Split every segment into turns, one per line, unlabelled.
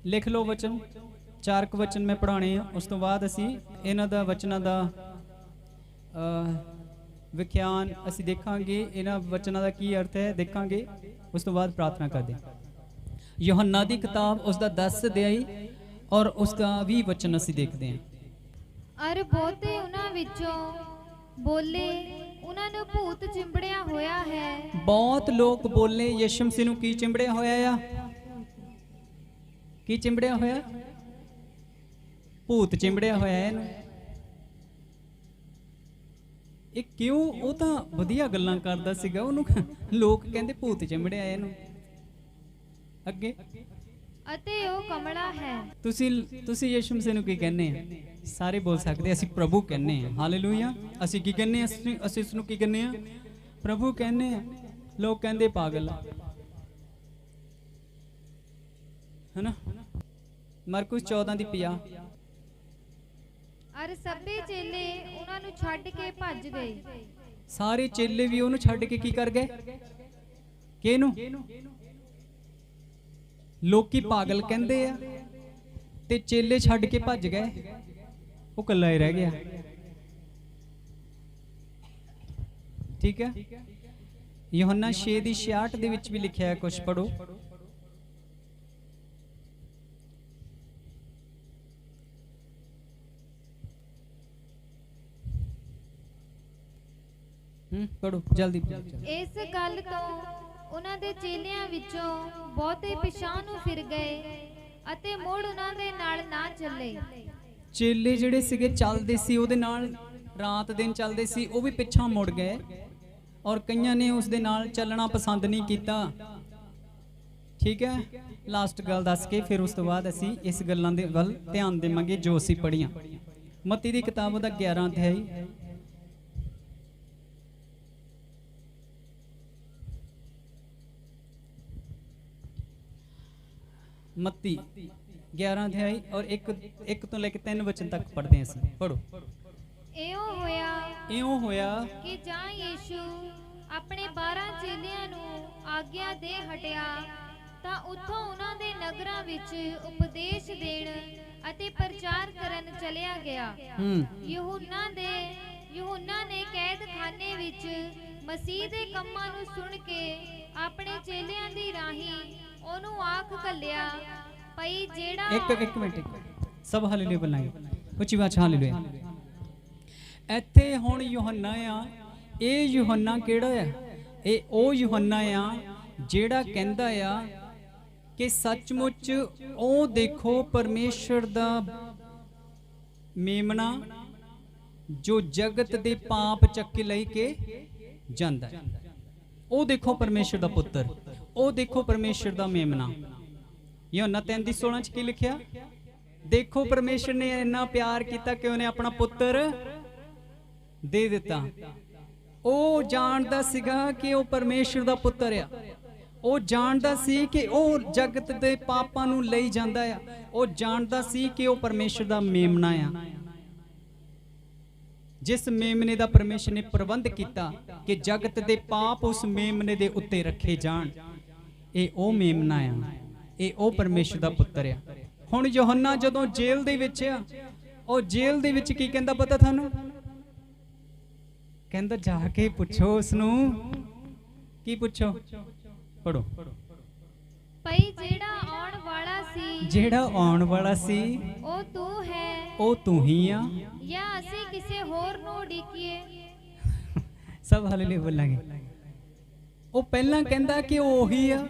लिख लो वचन, 4 वचन मैं पढ़ाने हैं। उस तो बाद असी इन्हां दा वचनां दा विख्यान असी देखांगे, इन्हां वचनां दा की अर्थ है देखांगे। उस तो बाद प्रार्थना कर दें। यूहन्ना दी किताब उसका 10 अध्याय और उसका 20 वचन असी देखते हैं।
अर बहुते उन्हां विचों बोले, उन्हां नूं भूत चिंबड़िया होया है। बहुत
लोग बोले यीशु मसीह नूं की चिंबड़िया होया आ? की चिंबड़िया होया? भूत चिंबड़िया होया है। ਇਹ क्यों? ਉਹ ਤਾਂ ਵਧੀਆ ਗੱਲਾਂ ਕਰਦਾ ਸੀਗਾ, ਉਹਨੂੰ ਲੋਕ ਕਹਿੰਦੇ ਭੂਤ ਚਿੰਬੜਿਆ ਇਹਨੂੰ। ਅੱਗੇ
ਅਤੇ ਉਹ ਕਮਲਾ ਹੈ।
ਤੁਸੀਂ ਯਿਸੂ ਮਸੀਹ ਨੂੰ ਕੀ ਕਹਿੰਦੇ ਆ? ਸਾਰੇ ਬੋਲ ਸਕਦੇ, ਅਸੀਂ ਪ੍ਰਭੂ ਕਹਿੰਦੇ ਆ। ਹਾਲੇਲੂਇਆ। ਅਸੀਂ ਕੀ ਕਹਿੰਦੇ ਆ? ਅਸੀਂ ਇਸ ਨੂੰ ਕੀ ਕਹਿੰਦੇ ਆ? ਪ੍ਰਭੂ ਕਹਿੰਦੇ ਆ। ਲੋਕ ਕਹਿੰਦੇ ਪਾਗਲ ਆ, ਹੈਨਾ। ਮਰਕੁਸ 14 ਦੀ 50।
अर सबे चेले उन्हां नूं छड्ड के भज गए।
सारे चेले भी उन्होंने छड्ड के की कर गए? किहनूं? लोकी पागल कहंदे आ ते चेले छड्ड के भज गए, वो कल्ला ही रह गया। ठीक है। यूहन्ना 6:66 दे विच भी लिखिया है, कुछ पढ़ो। पढ़ो जल्दी।
इस गल तो उन्हां दे चेलियां विचों बहुते पिछां नूं फिर गए अते मुड़ उन्हां दे नाल ना चले।
चेले जिहड़े सीगे चलदे सी ओहदे नाल, रात दिन चलदे सी, वो भी पिछां मुड़ गए और कईयां ने उस दे नाल चलना पसंद नहीं कीता। ठीक है। लास्ट गल दस के फिर उस तो बाद असी इस गल्लां दे वल ध्यान देवांगे जो असी पढ़ियां। मत्ती दी किताब दा 11 अध्याय मत्ती 11 अध्याय और एक तो लेके 3 वचन तक पढ़ते हैं। पढ़ो।
इयों होया कि जां यीशु अपने 12 चेलियां नूं आग्या दे हटिया तां उत्थों उन्हां दे नगरां विच उपदेश देण अते प्रचार करन चलिया गया। यूहन्ना ने कैदखाने विच मसीह दे कम्मां नूं सुन के अपने चेलियां दी राही ओनू आख कलिया पई जेड़ा एक मिनट सब हालेलुया बोलांगे उच्ची आवाज़ हालेलुया। ਇੱਥੇ ਹੁਣ यूहन्ना आ, ਇਹ यूहन्ना ਕਿਹੜਾ ਆ? ਇਹ ਉਹ यूहन्ना ਆ ਜਿਹੜਾ ਕਹਿੰਦਾ ਆ ਕਿ ਸੱਚਮੁੱਚ ਉਹ ਦੇਖੋ परमेश्वर ਦਾ ਮੇਮਣਾ जो जगत दे पाप चक लई के ਜਾਂਦਾ है। ਉਹ देखो परमेश्वर ਦਾ पुत्र, ਉਹ देखो परमेश्वर ਦਾ मेमना। यूहन्ना 3:16 च की लिखिया? देखो परमेश्वर ने इन्ना प्यार किया कि उन्हें अपना पुत्र दे दिता। वो जानदा सीगा कि वो परमेश्वर दा पुत्र आ। वो जानदा सी कि वो जगत दे पापां नूं लई जांदा आ। वो जानदा सी कि वो परमेश्वर दा मेमना आ। जिस मेमने दा परमेश्वर ने प्रबंध किया कि जगत दे पाप उस मेमने दे उत्ते रखे जाण, ये ओ मेमना आ, ये ओ परमेश्वर दा पुत्र आ। हुण यूहन्ना जदों जेल दे विच आ, ओ जेल दे विच की कहंदा पता थानू? कहंदा जाके पुछो उसनू। की पुछो? पढ़ो। पई जेड़ा आउण वाला सी,
जेड़ा आउण वाला सी
ओ तू है,
ओ तू ही आ,
या असी किसे होर नूं उड़ीकीए?
सब हालेलुया बोलांगे। ओ पहला कहंदा कि ओ ही आ,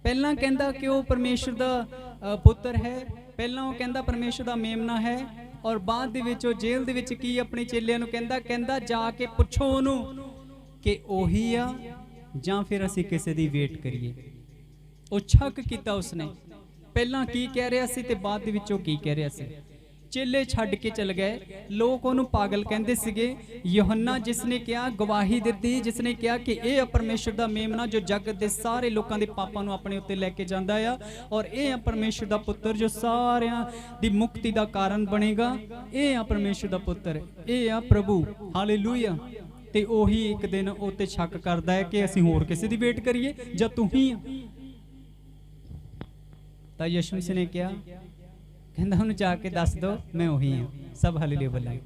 पहला कहंदा कि ओ परमेश्वर दा पुत्र है, पहला वो कहंदा परमेश्वर दा मेमना है, और बाद दे विच ओ जेल दे विच की अपने चेलियां नूं कहंदा जाके पुछो ओनू कि ओही आ जां फिर असीं किसे दी वेट करिए। ओ शक कीता उसने, पहला की कह रहा सी ते बाद दे विच ओ की कह रहा सी। चेले छड्ड के चल गए, लोग उन्होंने पागल कहते सीगे। यूहन्ना जिसने क्या गवाही दी, जिसने क्या कि यह परमेश्वर दा मेमना जो जगत के सारे लोगों के पापां नूं अपने उत्ते लैके जांदा आ, और यह परमेश्वर दा पुत्र जो सारियां दी मुक्ति दा कारण बनेगा। यह आ परमेश्वर दा पुत्र, यह आ प्रभु। हालेलुया। ते ओही एक दिन उत्ते शक करदा है कि असीं होर किसे दी वेट करिए जां तू ही आ।
ਤਾਂ ਯਿਸੂ ਮਸੀਹ ਨੇ ਕਿਹਾ, ਕਹਿੰਦਾ ਉਹਨੂੰ ਜਾ ਕੇ ਦੱਸ ਦੋ ਮੈਂ ਉਹੀ ਹਾਂ। ਸਭ ਹਾਲੇਲੂਇਆ ਬੋਲਾਂਗੇ।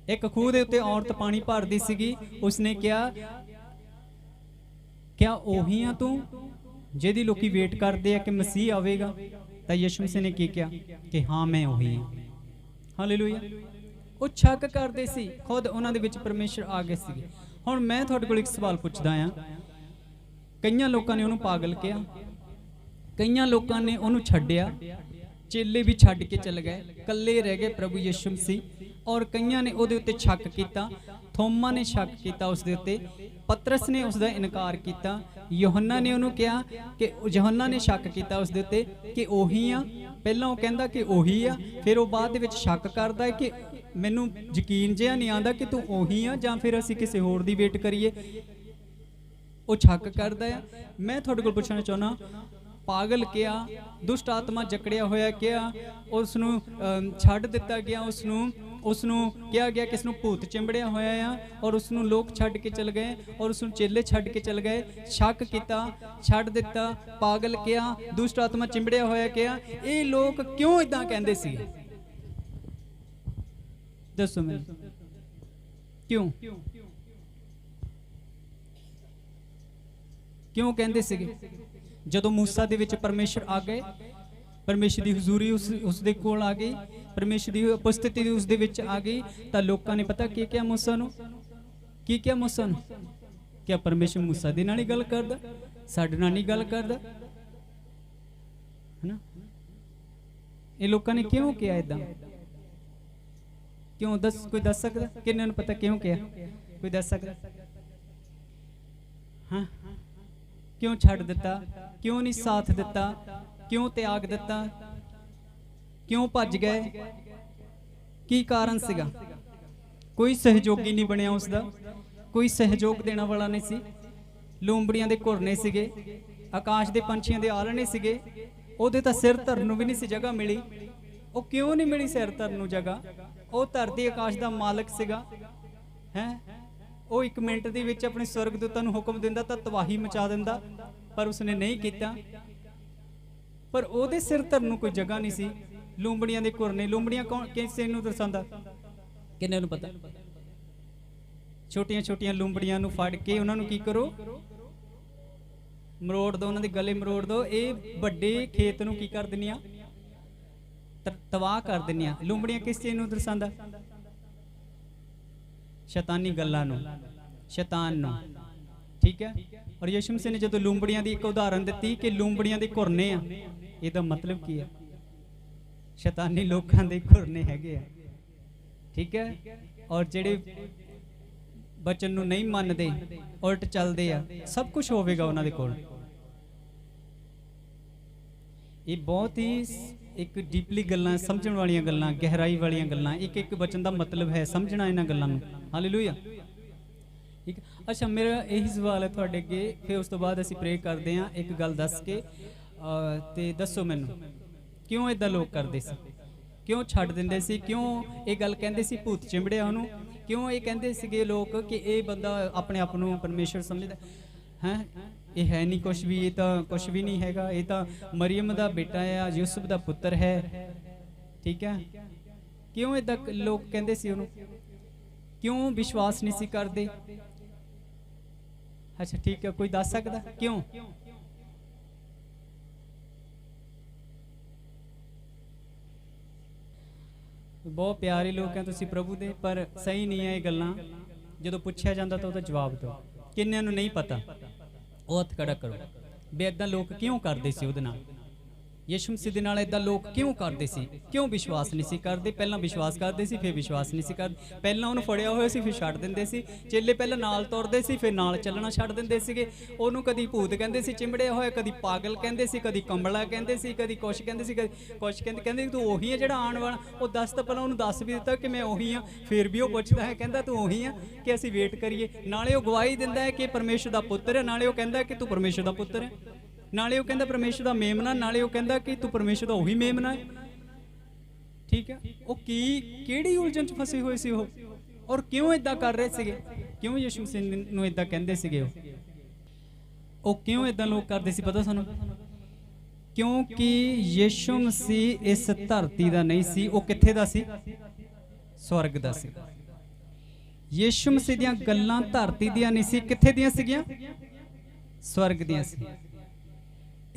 ਇੱਕ ਖੂਹ ਦੇ ਉੱਤੇ ਔਰਤ ਪਾਣੀ ਭਰਦੀ ਸੀਗੀ, ਉਸਨੇ ਕਿਹਾ, ਕਿਆ ਉਹੀ ਆ ਤੂੰ ਜਿਹਦੀ ਲੋਕੀ ਵੇਟ ਕਰਦੇ ਆ ਕਿ ਮਸੀਹ ਆਵੇਗਾ? ਤਾਂ ਯਿਸੂ ਮਸੀਹ ਨੇ ਕੀ ਕਿਹਾ ਕਿ ਹਾਂ ਮੈਂ ਉਹੀ ਹਾਂ। ਹਾਲੇਲੂਇਆ। ਉਹ ਸ਼ੱਕ ਕਰਦੇ ਸੀ, ਖੁਦ ਉਹਨਾਂ ਦੇ ਵਿੱਚ ਪਰਮੇਸ਼ਰ ਆ ਗਏ ਸੀ। ਹੁਣ ਮੈਂ ਤੁਹਾਡੇ ਕੋਲ ਇੱਕ ਸਵਾਲ ਪੁੱਛਦਾ ਆ, ਕਈਆਂ ਲੋਕਾਂ ਨੇ ਉਹਨੂੰ ਪਾਗਲ ਕਿਹਾ, ਕਈਆਂ ਲੋਕਾਂ ਨੇ ਉਹਨੂੰ ਛੱਡਿਆ, ਚੇਲੇ ਵੀ ਛੱਡ ਕੇ ਚਲੇ ਗਏ, ਇਕੱਲੇ ਰਹਿ ਗਏ ਪ੍ਰਭੂ ਯਿਸੂ ਮਸੀਹ। ਔਰ ਕਈਆਂ ਨੇ ਉਹਦੇ ਉੱਤੇ ਸ਼ੱਕ ਕੀਤਾ, ਥੋਮਾ ਨੇ ਸ਼ੱਕ ਕੀਤਾ ਉਸ ਦੇ ਉੱਤੇ, ਪਤਰਸ ਨੇ ਉਸ ਦਾ ਇਨਕਾਰ ਕੀਤਾ, ਯੋਹੰਨਾ ਨੇ ਉਹਨੂੰ ਕਿਹਾ ਕਿ ਯੋਹੰਨਾ ਨੇ ਸ਼ੱਕ ਕੀਤਾ ਉਸ ਦੇ ਉੱਤੇ ਕਿ ਉਹੀ ਆ। ਪਹਿਲਾਂ ਉਹ ਕਹਿੰਦਾ ਕਿ ਉਹੀ ਆ, ਫਿਰ ਉਹ ਬਾਅਦ ਦੇ ਵਿੱਚ ਸ਼ੱਕ ਕਰਦਾ ਹੈ ਕਿ ਮੈਨੂੰ ਯਕੀਨ ਜਿਹਾ ਨਹੀਂ ਆਉਂਦਾ ਕਿ ਤੂੰ ਉਹੀ ਆ ਜਾਂ ਫਿਰ ਅਸੀਂ ਕਿਸੇ ਹੋਰ ਦੀ ਵੇਟ ਕਰੀਏ। ਉਹ ਸ਼ੱਕ ਕਰਦਾ ਆ। ਮੈਂ ਤੁਹਾਡੇ ਕੋਲ ਪੁੱਛਣਾ ਚਾਹੁੰਦਾ, ਪਾਗਲ ਕਿਹਾ, ਦੁਸ਼ਟ ਆਤਮਾ ਜਕੜਿਆ ਹੋਇਆ ਕਿਹਾ, ਉਸ ਨੂੰ ਛੱਡ ਦਿੱਤਾ ਗਿਆ, ਉਸ ਨੂੰ ਕਿਹਾ ਗਿਆ ਕਿ ਇਸ ਨੂੰ ਭੂਤ ਚਿੰਬੜਿਆ ਹੋਇਆ ਆ, ਔਰ ਉਸ ਨੂੰ ਲੋਕ ਛੱਡ ਕੇ ਚਲ ਗਏ, ਔਰ ਉਸ ਨੂੰ ਚੇਲੇ ਛੱਡ ਕੇ ਚਲ ਗਏ। ਸ਼ੱਕ ਕੀਤਾ, ਛੱਡ ਦਿੱਤਾ, ਪਾਗਲ ਕਿਹਾ, ਦੁਸ਼ਟ ਆਤਮਾ ਚਿੰਬੜਿਆ ਹੋਇਆ ਕਿਹਾ। ਇਹ ਲੋਕ ਕਿਉਂ ਇਦਾਂ ਕਹਿੰਦੇ ਸੀ? ਦੱਸੋ ਮੈਨੂੰ, ਕਿਉਂ ਕਹਿੰਦੇ ਸੀਗੇ? ਜਦੋਂ ਮੂਸਾ ਦੇ ਵਿੱਚ ਪਰਮੇਸ਼ਰ ਆ ਗਏ, ਪਰਮੇਸ਼ਰ ਦੀ ਹਜ਼ੂਰੀ ਉਸ ਦੇ ਕੋਲ ਆ ਗਈ, ਪਰਮੇਸ਼ਰ ਦੀ ਉਪਸਥਿਤੀ ਉਸ ਦੇ ਵਿੱਚ ਆ ਗਈ, ਤਾਂ ਲੋਕਾਂ ਨੇ ਪਤਾ ਕੀ ਕਿਹਾ ਮੂਸਾ ਨੂੰ? ਕੀ ਕਿਹਾ ਮੂਸਾ ਨੂੰ? ਕਿਆ ਪਰਮੇਸ਼ਰ ਮੂਸਾ ਦੇ ਨਾਲ ਹੀ ਗੱਲ ਕਰਦਾ, ਸਾਡੇ ਨਾਲ ਨਹੀਂ ਗੱਲ ਕਰਦਾ? ਹੈਨਾ? ਇਹ ਲੋਕਾਂ ਨੇ ਕਿਉਂ ਕਿਹਾ ਇਦਾਂ? ਕਿਉਂ? ਕੋਈ ਦੱਸ ਸਕਦਾ? ਕਿੰਨਾਂ ਨੂੰ ਪਤਾ ਕਿਉਂ ਕਿਹਾ? ਕੋਈ ਦੱਸ ਸਕਦਾ? ਹਾਂ, ਕਿਉਂ ਛੱਡ ਦਿੱਤਾ? ਕਿਉਂ ਨਹੀਂ ਸਾਥ ਦਿੱਤਾ? ਕਿਉਂ ਤਿਆਗ ਦਿੱਤਾ? ਕਿਉਂ ਭੱਜ ਗਏ? ਕੀ ਕਾਰਨ ਸੀਗਾ? ਕੋਈ ਸਹਿਯੋਗੀ ਨਹੀਂ ਬਣਿਆ ਉਸਦਾ, ਕੋਈ ਸਹਿਯੋਗ ਦੇਣ ਵਾਲਾ ਨਹੀਂ ਸੀ। ਲੂੰਬੜੀਆਂ ਦੇ ਘੁਰਨੇ ਸੀਗੇ, ਆਕਾਸ਼ ਦੇ ਪੰਛੀਆਂ ਦੇ ਆਲਣੇ ਸੀਗੇ, ਉਹਦੇ ਤਾਂ ਸਿਰ ਧਰਨ ਨੂੰ ਵੀ ਨਹੀਂ ਸੀ ਜਗ੍ਹਾ ਮਿਲੀ। ਉਹ ਕਿਉਂ ਨਹੀਂ ਮਿਲੀ ਸਿਰ ਧਰਨ ਨੂੰ ਜਗ੍ਹਾ? ਉਹ ਧਰਤੀ ਆਕਾਸ਼ ਦਾ ਮਾਲਕ ਸੀਗਾ ਹੈ। ਉਹ 1 ਮਿੰਟ ਦੇ ਵਿੱਚ ਆਪਣੇ ਸਵਰਗਦੂਤਾਂ ਨੂੰ ਹੁਕਮ ਦਿੰਦਾ ਤਾਂ ਤਬਾਹੀ ਮਚਾ ਦਿੰਦਾ, ਪਰ ਉਸਨੇ ਨਹੀਂ ਕੀਤਾ। ਪਰ ਉਹਦੇ ਸਿਰ ਧਰਨ ਨੂੰ ਕੋਈ ਜਗ੍ਹਾ ਨਹੀਂ ਸੀ। ਲੂੰਬੜੀਆਂ ਦੇ ਘੁਰਨੇ, ਲੂੰਬੜੀਆਂ ਕੌਣ, ਕਿਸੇ ਨੂੰ ਦਰਸਾਉਂਦਾ? ਕਿੰਨੇ ਨੂੰ ਪਤਾ? ਛੋਟੀਆਂ ਛੋਟੀਆਂ ਲੂੰਬੜੀਆਂ ਨੂੰ ਫੜ ਕੇ ਉਹਨਾਂ ਨੂੰ ਕੀ ਕਰੋ? ਮਰੋੜ ਦੋ, ਉਹਨਾਂ ਦੇ ਗਲੇ ਮਰੋੜ ਦੋ। ਇਹ ਵੱਡੇ ਖੇਤ ਨੂੰ ਕੀ ਕਰ ਦਿੰਦੀਆਂ? ਤਬਾਹ ਕਰ ਦਿੰਦੀਆਂ। ਲੂੰਬੜੀਆਂ ਕਿਸ ਚੀਜ਼ ਨੂੰ ਦਰਸਾਉਂਦਾ? ਸ਼ੈਤਾਨੀ ਗੱਲਾਂ ਨੂੰ, ਸ਼ੈਤਾਨ ਨੂੰ। ਠੀਕ ਹੈ। ਔਰ ਯਿਸੂ ਮਸੀਹ ਨੇ ਜਦੋਂ ਲੂੰਬੜੀਆਂ ਦੀ ਇੱਕ ਉਦਾਹਰਨ ਦਿੱਤੀ ਕਿ ਲੂੰਬੜੀਆਂ ਦੇ ਘੁਰਨੇ ਆ, ਇਹਦਾ ਮਤਲਬ ਕੀ ਹੈ? ਸ਼ੈਤਾਨੀ ਲੋਕਾਂ ਦੇ ਘੁਰਨੇ ਹੈਗੇ ਆ। ਠੀਕ ਹੈ। ਔਰ ਜਿਹੜੇ ਬਚਨ ਨੂੰ ਨਹੀਂ ਮੰਨਦੇ, ਉਲਟ ਚੱਲਦੇ ਆ, ਸਭ ਕੁਝ ਹੋਵੇਗਾ ਉਹਨਾਂ ਦੇ ਕੋਲ। ਇਹ ਬਹੁਤ ਹੀ ਇੱਕ ਡੀਪਲੀ ਗੱਲਾਂ, ਸਮਝਣ ਵਾਲੀਆਂ ਗੱਲਾਂ, ਗਹਿਰਾਈ ਵਾਲੀਆਂ ਗੱਲਾਂ। ਇੱਕ ਇੱਕ ਬਚਨ ਦਾ ਮਤਲਬ ਹੈ, ਸਮਝਣਾ ਇਹਨਾਂ ਗੱਲਾਂ ਨੂੰ। ਹਾਲੇਲੂਇਆ। ਠੀਕ। ਅੱਛਾ, ਮੇਰਾ ਇਹੀ ਸਵਾਲ ਹੈ ਤੁਹਾਡੇ ਅੱਗੇ, ਫਿਰ ਉਸ ਤੋਂ ਬਾਅਦ ਅਸੀਂ ਪ੍ਰੇ ਕਰਦੇ ਹਾਂ। ਇੱਕ ਗੱਲ ਦੱਸ ਕੇ ਤੇ ਦੱਸੋ ਮੈਨੂੰ, ਕਿਉਂ ਇਦਾਂ ਲੋਕ ਕਰਦੇ ਸੀ? ਕਿਉਂ ਛੱਡ ਦਿੰਦੇ ਸੀ? ਕਿਉਂ ਇਹ ਗੱਲ ਕਹਿੰਦੇ ਸੀ ਭੂਤ ਚਿੰਬੜਿਆ ਉਹਨੂੰ? ਕਿਉਂ ਇਹ ਕਹਿੰਦੇ ਸੀਗੇ ਲੋਕ ਕਿ ਇਹ ਬੰਦਾ ਆਪਣੇ ਆਪ ਨੂੰ ਪਰਮੇਸ਼ਰ ਸਮਝਦਾ ਹੈ? ਇਹ ਹੈ ਨਹੀਂ ਕੁਛ ਵੀ, ਇਹ ਤਾਂ ਕੁਛ ਵੀ ਨਹੀਂ ਹੈਗਾ, ਇਹ ਤਾਂ ਮਰੀਮ ਦਾ ਬੇਟਾ ਆ, ਯੂਸੁਫ ਦਾ ਪੁੱਤਰ ਹੈ। ਠੀਕ ਹੈ। ਕਿਉਂ ਇਦਾਂ ਲੋਕ ਕਹਿੰਦੇ ਸੀ ਉਹਨੂੰ? ਕਿਉਂ ਵਿਸ਼ਵਾਸ ਨਹੀਂ ਸੀ ਕਰਦੇ? ਅੱਛਾ ਠੀਕ ਹੈ, ਕੋਈ ਦੱਸ ਸਕਦਾ ਕਿਉਂ? ਬਹੁਤ ਪਿਆਰੇ ਲੋਕ ਹੈ ਤੁਸੀਂ ਪ੍ਰਭੂ ਦੇ, ਪਰ ਸਹੀ ਨਹੀਂ ਹੈ ਇਹ ਗੱਲਾਂ। ਜਦੋਂ ਪੁੱਛਿਆ ਜਾਂਦਾ ਤਾਂ ਉਹਦਾ ਜਵਾਬ ਦਿਓ। ਕਿੰਨਿਆਂ ਨੂੰ ਨਹੀਂ ਪਤਾ? ਉਹ ਹੱਥ ਖੜਾ ਕਰੋ। ਵੀ ਏਦਾਂ ਲੋਕ ਕਿਉਂ ਕਰਦੇ ਸੀ ਉਹਦੇ ਨਾਲ? ਯਿਸੂ ਮਸੀਹ ਦੇ ਨਾਲ ਏਦਾਂ ਲੋਕ ਕਿਉਂ ਕਰਦੇ ਸੀ? ਕਿਉਂ ਵਿਸ਼ਵਾਸ ਨਹੀਂ ਸੀ ਕਰਦੇ? ਪਹਿਲਾਂ ਵਿਸ਼ਵਾਸ ਕਰਦੇ ਸੀ, ਫਿਰ ਵਿਸ਼ਵਾਸ ਨਹੀਂ ਸੀ ਕਰਦੇ। ਪਹਿਲਾਂ ਉਹਨੂੰ ਫੜਿਆ ਹੋਇਆ ਸੀ, ਫਿਰ ਛੱਡ ਦਿੰਦੇ ਸੀ। ਚੇਲੇ ਪਹਿਲਾਂ ਨਾਲ ਤੁਰਦੇ ਸੀ, ਫਿਰ ਨਾਲ ਚੱਲਣਾ ਛੱਡ ਦਿੰਦੇ ਸੀਗੇ। ਉਹਨੂੰ ਕਦੀ ਭੂਤ ਕਹਿੰਦੇ ਸੀ ਚਿੰਬੜਿਆ ਹੋਇਆ, ਕਦੀ ਪਾਗਲ ਕਹਿੰਦੇ ਸੀ, ਕਦੀ ਕੰਬਲਾ ਕਹਿੰਦੇ ਸੀ, ਕਦੀ ਕੁਛ ਕਹਿੰਦੇ ਸੀ, ਕਦੀ ਕੁਛ ਕਹਿੰਦੇ ਤੂੰ ਉਹੀ ਹੈ ਜਿਹੜਾ ਆਉਣ ਵਾਲਾ। ਉਹ ਦੱਸ ਤਾਂ ਪਹਿਲਾਂ ਉਹਨੂੰ ਦੱਸ ਵੀ ਦਿੱਤਾ ਕਿ ਮੈਂ ਉਹੀ ਹਾਂ, ਫਿਰ ਵੀ ਉਹ ਪੁੱਛਦਾ ਹੈ, ਕਹਿੰਦਾ ਤੂੰ ਉਹੀ ਆ ਕਿ ਅਸੀਂ ਵੇਟ ਕਰੀਏ? ਨਾਲੇ ਉਹ ਗਵਾਹੀ ਦਿੰਦਾ ਹੈ ਕਿ ਪਰਮੇਸ਼ਰ ਦਾ ਪੁੱਤਰ ਹੈ, ਨਾਲੇ ਉਹ ਕਹਿੰਦਾ ਕਿ ਤੂੰ ਪਰਮੇਸ਼ਰ ਦਾ ਪੁੱਤਰ ਹੈ, ਨਾਲੇ ਉਹ ਕਹਿੰਦਾ ਪਰਮੇਸ਼ਰ ਦਾ ਮੇਮਨਾ, ਨਾਲੇ ਉਹ ਕਹਿੰਦਾ ਕਿ ਤੂੰ ਪਰਮੇਸ਼ਰ ਦਾ ਉਹੀ ਮੇਮਨਾ ਹੈ। ਠੀਕ ਹੈ। ਉਹ ਕਿਹੜੀ ਉਲਝਣ ਚ ਫਸੇ ਹੋਏ ਸੀ ਉਹ? ਔਰ ਕਿਉਂ ਇਦਾਂ ਕਰ ਰਹੇ ਸੀਗੇ? ਕਿਉਂ ਯਿਸੂ ਮਸੀਹ ਨੂੰ ਇਦਾਂ ਕਹਿੰਦੇ ਸੀਗੇ? ਉਹ ਕਿਉਂ ਇਦਾਂ ਲੋਕ ਕਰਦੇ ਸੀ ਪਤਾ ਸਾਨੂੰ? क्योंकि यीशु मसीह इस धरती का नहीं सी, वो कित्थे दा सी? स्वर्ग दा सी। यीशु मसीह दियां गल्लां धरती दियां नहीं सी, कित्थे दियां सीगियां? स्वर्ग दियां सी।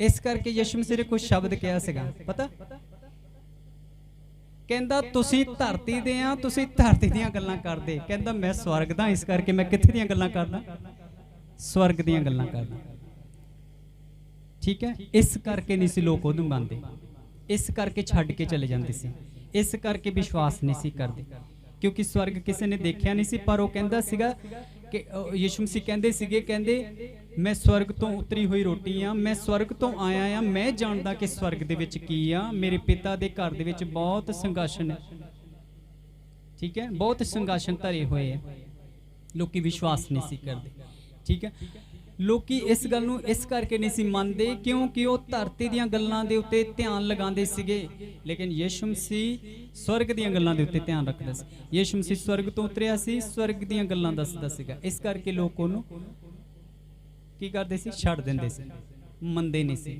इस करके यीशु मसीह ने कुछ शब्द कहा सीगा, पता? कहंदा तुसीं धरती दे आ, तुसीं धरती दियां गल्लां करदे। कहंदा मैं स्वर्ग दा, इस करके मैं कित्थे दियां गल्लां करदा? स्वर्ग दियां गल्लां करदा। ठीक है, इस करके नहीं सी लोग उहनूं मंनदे, इस करके छड्ड के चले जांदे सी, इस करके विश्वास नहीं सी करदे, क्योंकि स्वर्ग किसी ने देखिया नहीं सी। पर वो कहंदा सीगा कि यीशु मसीह कहंदे सीगे, कहंदे मैं स्वर्ग तो उतरी हुई रोटी हाँ, मैं स्वर्ग तो आया हाँ, मैं जानदा कि स्वर्ग दे विच की आ, मेरे पिता दे घर दे विच बहुत संघासन है। ठीक है, बहुत संघासन धरे हुए है, लोकी विश्वास नहीं सी करदे। ठीक है, लोकी इस गल नूं इस करके नहीं सी मनदे क्योंकि वो धरती दीयां गल्लां दे उत्ते ध्यान लगांदे सीगे, लेकिन यीशु मसीह स्वर्ग दीयां गल्लां दे उत्ते ध्यान रखदा सी। यीशु मसीह स्वर्ग तो उतरिया सी, स्वर्ग दीयां गल्लां दसदा सीगा, इस करके लोक ओनू की करदे सी? छड्ड दिंदे सी, मंनदे नहीं सी,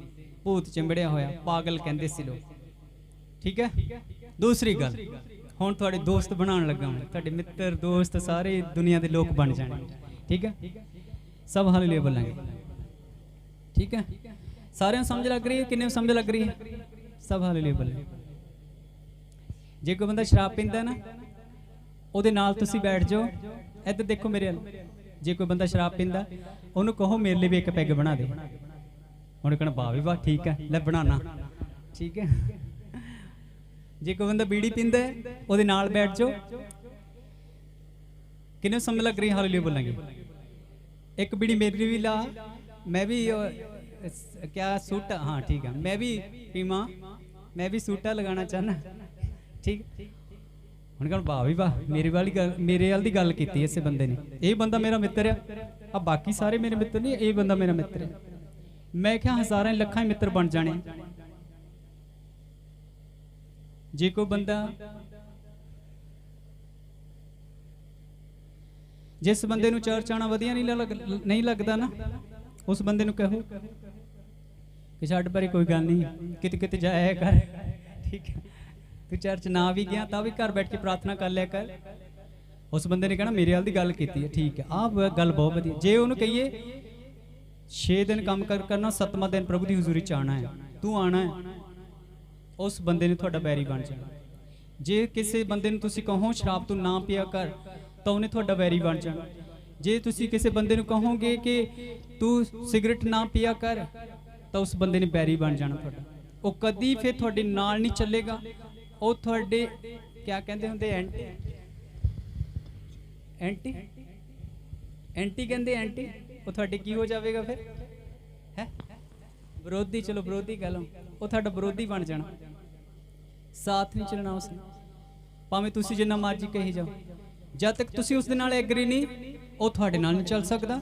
भूत चिंबड़िया होया, पागल कहंदे सी लोग। ठीक है, दूसरी गल हुण तुहाडे दोस्त बनाउण लगा, मैं तुहाडे मित्र दोस्त सारे दुनिया दे लोक बन जाणे। ठीक है, सब हालेलुया बोलेंगे। ठीक है, सारे समझ लग रही है? किन्ने समझ लग रही है? सब हालेलुया बोलेंगे। जे कोई बंदा शराब पींदा ना, ਉਹਦੇ ਨਾਲ ਤੁਸੀਂ बैठ जाओ, ਇੱਧਰ देखो मेरे ਵੱਲ। जे कोई बंदा शराब पींदा, ਉਹਨੂੰ कहो मेरे लिए भी एक पैग बना दे। ਉਹਨੇ कहना वाह भी वाह, ठीक है, ले बनाना। ठीक है, जे कोई बंदा बीड़ी पींदा है, ਉਹਦੇ ਨਾਲ बैठ जाओ। किन्ने समझ लग रही है? हालेलुया बोलेंगे। एक बीड़ी मेरी भी ला, मैं भी क्या सूटा, हाँ ठीक है, मैं भी पीमा, मैं भी सूटा लगाना चाहना। ठीक, उन्होंने कहा वाह भी वाह, मेरे वाली गल, मेरे वाल दी गल कीती इस बंदे ने, ये बंदा मेरा मित्र है, अब बाकी सारे मेरे मित्र नहीं, ये बंदा मेरा मित्र है। मैं क्या हज़ारां लखां मित्र बन जाने। जे कोई बंदा जिस बंदे नूं चर्च आना वधिया नहीं लगता ना, उस बंदे नूं कहो कि छड्ड परे, कोई गल नहीं, किते किते जाया कर। ठीक है, तू चर्च ना भी गया तो भी घर बैठ के प्रार्थना कर लिया कर। उस बंदे ने कहना मेरे वाल दी गल कीती है, ठीक है, आप गल बहुत वधिया। जे उन्होंने कहिए 6 दिन काम करना, 7वां दिन प्रभु की हजूरी च आना है, तू आना है, उस बंदे ने तुहाडा बैरी बन जाना। जे किसी बंदे नूं तुसीं कहो शराब तू ना पिया कर, तो उन्हें थोड़ा वैरी बन जाना। जे तुसी किसी बंदे नूं कहोगे कि तू सिगरेट ना पिया कर, तो उस बंदे ने बैरी बन जाना थोड़ा। वो कदी फिर थोड़े नाल नहीं चलेगा, वो थोड़े क्या कहते होंगे एंटी एंटी एंटी कहते एंटी, वो थोड़े की हो जाएगा फिर है विरोधी। चलो विरोधी कह लो, वो थोड़ा विरोधी बन जाना, साथ नहीं चलना उसने, भावें तुसी जिन्ना मर्जी कही जाओ। जब तक तुसी उस दे नाल एग्री नहीं, वो तुहाडे नाल नहीं चल सकदा।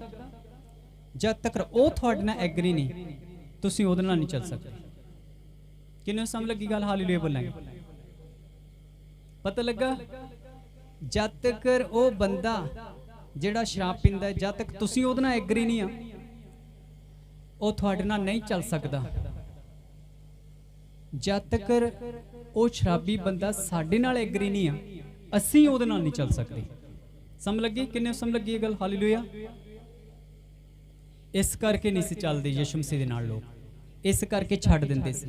जब तक वो तुहाडे नाल एग्री नहीं, तुसी उहदे नाल नहीं चल सकदे। किन्ने समझ लगी गल? हालेलुया बोलांगे। पता लगा? जब तक वो बंदा जिहड़ा शराब पींदा है, जब तक तुसी उहदे नाल एग्री नहीं आ, वो तुहाडे नाल नहीं चल सकदा। जब तक वो शराबी बंदा साडे नाल एग्री नहीं आ, असी उहदे नाल नहीं चल सकते। समझ लगी? किन्ने समझ लगी ये गल? हालेलुया। इस करके नहीं सी चलदे यीशु मसीह दे नाल लोग, इस करके छड्ड दिंदे सी,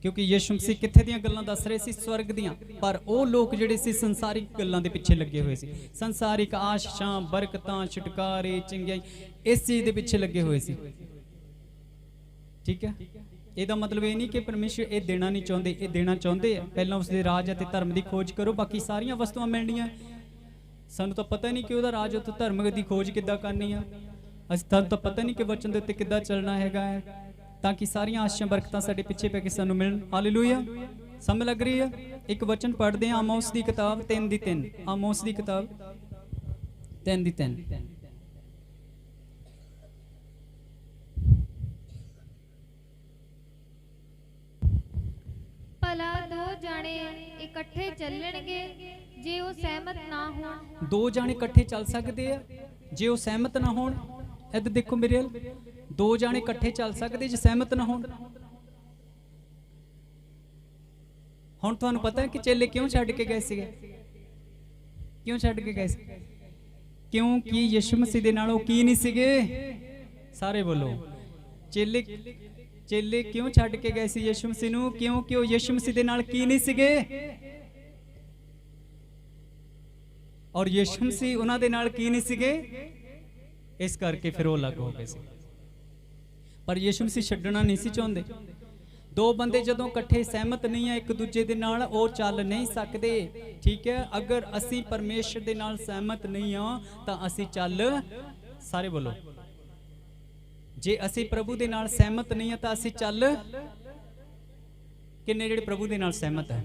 क्योंकि यीशु मसीह कित्थे दियां गल्लां दस रहे सी? स्वर्ग दियां। पर वो लोग जिहड़े सी संसारिक गल्लां दे पिछे लगे हुए सी, संसारिक आशीषां, बरकतां, छुटकारे, चंगियाई, इस चीज़ दे पिछे लगे हुए सी। ठीक है, ਇਹਦਾ मतलब ये नहीं कि परमेश्वर ये देना नहीं चाहते, ये देना चाहते हैं। पहला उसके राज और धर्म की खोज करो, बाकी सारिया वस्तुआं मिलनियां। सानू तो पता नहीं कि वह राज और धर्म की खोज किद्दां करनी है, सानू तो पता नहीं कि वचन के उत्ते किद्दां चलना हैगा है, ताकि सारिया आशीषां बरकतां साडे पिछे पै के सानू मिलन। हालेलुया। समझ लग रही है? एक वचन पढ़ते हैं, आमोस की किताब 3:3। आमोस की किताब 3:3।
भला दो जाने इकट्ठे चलणगे जे वो सहमत ना होण।
दो जाने इकट्ठे चल सकते हैं जे वो सहमत ना होण। इधर देखो मेरे, दो जाने इकट्ठे चल सकते जे सहमत ना होण।
ਹੁਣ ਤੁਹਾਨੂੰ ਪਤਾ ਹੈ ਕਿ ਚੇਲੇ ਕਿਉਂ ਛੱਡ ਕੇ ਗਏ ਸੀਗੇ? ਕਿਉਂ ਛੱਡ ਕੇ ਗਏ ਸੀ? ਕਿਉਂਕਿ ਯਿਸੂ ਮਸੀਹ ਦੇ ਨਾਲ ਉਹ ਕੀ ਨਹੀਂ ਸੀਗੇ? ਸਾਰੇ ਬੋਲੋ, ਚੇਲੇ ਚੇਲੇ ਕਿਉਂ ਛੱਡ ਕੇ ਗਏ ਸੀ ਯਿਸੂ ਮਸੀਹ ਨੂੰ? ਕਿਉਂਕਿ ਉਹ ਯਿਸੂ ਮਸੀਹ ਦੇ ਨਾਲ ਕੀ ਨਹੀਂ ਸੀਗੇ? ਔਰ ਯਿਸੂ ਮਸੀਹ ਉਹਨਾਂ ਦੇ ਨਾਲ ਕੀ ਨਹੀਂ ਸੀਗੇ? ਇਸ ਕਰਕੇ ਫਿਰ ਉਹ ਅਲੱਗ ਹੋ ਗਏ ਸੀ। ਪਰ ਯਿਸੂ ਮਸੀਹ ਛੱਡਣਾ ਨਹੀਂ ਸੀ ਚਾਹੁੰਦੇ। ਦੋ ਬੰਦੇ ਜਦੋਂ ਇਕੱਠੇ ਸਹਿਮਤ ਨਹੀਂ ਆ ਇੱਕ ਦੂਜੇ ਦੇ ਨਾਲ, ਉਹ ਚੱਲ ਨਹੀਂ ਸਕਦੇ। ਠੀਕ ਹੈ, ਅਗਰ ਅਸੀਂ ਪਰਮੇਸ਼ਰ ਦੇ ਨਾਲ ਸਹਿਮਤ ਨਹੀਂ ਆ ਤਾਂ ਅਸੀਂ ਚੱਲ, ਸਾਰੇ ਬੋਲੋ, ਜੇ ਅਸੀਂ ਪ੍ਰਭੂ ਦੇ ਨਾਲ ਸਹਿਮਤ ਨਹੀਂ ਆ ਤਾਂ ਅਸੀਂ ਚੱਲ। ਕਿੰਨੇ ਜਿਹੜੇ ਪ੍ਰਭੂ ਦੇ ਨਾਲ ਸਹਿਮਤ ਹੈ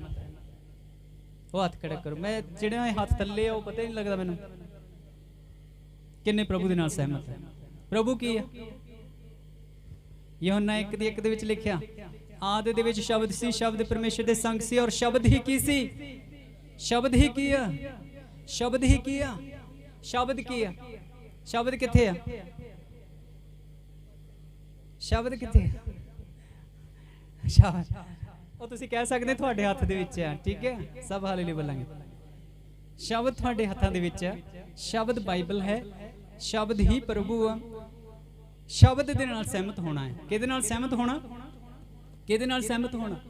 ਉਹ ਹੱਥ ਖੜਾ ਕਰੋ। ਮੈਂ ਜਿਹੜਾ ਹੱਥ ਥੱਲੇ ਆ ਉਹ ਪਤਾ ਹੀ ਨਹੀਂ ਲੱਗਦਾ ਮੈਨੂੰ। ਕਿੰਨੇ ਪ੍ਰਭੂ ਦੇ ਨਾਲ ਸਹਿਮਤ ਹੈ? ਪ੍ਰਭੂ ਕੀ ਆ? ਯਹੋਨਾ 1:1 ਦੇ ਵਿੱਚ ਲਿਖਿਆ, ਆਦਿ ਦੇ ਵਿੱਚ ਸ਼ਬਦ ਸੀ, ਸ਼ਬਦ ਪਰਮੇਸ਼ਰ ਦੇ ਸੰਗ ਸੀ, ਔਰ ਸ਼ਬਦ ਹੀ ਕੀ ਸੀ? ਸ਼ਬਦ ਹੀ ਕੀ ਆ? ਸ਼ਬਦ ਹੀ ਕੀ ਆ? ਸ਼ਬਦ ਕੀ ਆ? ਸ਼ਬਦ ਕਿੱਥੇ ਆ? ਸ਼ਬਦ ਕਿੱਥੇ ਆ? ਸ਼ਬਦ ਉਹ ਤੁਸੀਂ ਕਹਿ ਸਕਦੇ ਤੁਹਾਡੇ ਹੱਥ ਦੇ ਵਿੱਚ ਆ। ਠੀਕ ਹੈ, ਸਭ ਹਾਲੇਲੂਇਆ ਬੋਲਾਂਗੇ। ਸ਼ਬਦ ਤੁਹਾਡੇ ਹੱਥਾਂ ਦੇ ਵਿੱਚ ਆ। ਸ਼ਬਦ ਬਾਈਬਲ ਹੈ, ਸ਼ਬਦ ਹੀ ਪ੍ਰਭੂ ਆ। ਸ਼ਬਦ ਦੇ ਨਾਲ ਸਹਿਮਤ ਹੋਣਾ ਹੈ। ਕਿਹਦੇ ਨਾਲ ਸਹਿਮਤ ਹੋਣਾ? ਕਿਹਦੇ ਨਾਲ ਸਹਿਮਤ ਹੋਣਾ?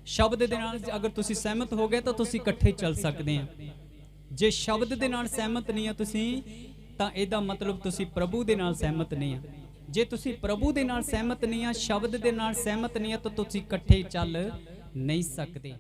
ਸ਼ਬਦ ਦੇ ਨਾਲ। ਅਗਰ ਤੁਸੀਂ ਸਹਿਮਤ ਹੋ ਗਏ ਤਾਂ ਤੁਸੀਂ ਇਕੱਠੇ ਚੱਲ ਸਕਦੇ ਆ। ਜੇ ਸ਼ਬਦ ਦੇ ਨਾਲ ਸਹਿਮਤ ਨਹੀਂ ਆ ਤੁਸੀਂ, ਤਾਂ ਇਹਦਾ ਮਤਲਬ ਤੁਸੀਂ ਪ੍ਰਭੂ ਦੇ ਨਾਲ ਸਹਿਮਤ ਨਹੀਂ ਆ। ਜੇ ਤੁਸੀਂ ਪ੍ਰਭੂ ਦੇ ਨਾਲ ਸਹਿਮਤ ਨਹੀਂ ਆ, ਸ਼ਬਦ ਦੇ ਨਾਲ ਸਹਿਮਤ ਨਹੀਂ ਆ, ਤਾਂ ਤੁਸੀਂ ਇਕੱਠੇ ਚੱਲ ਨਹੀਂ ਸਕਦੇ।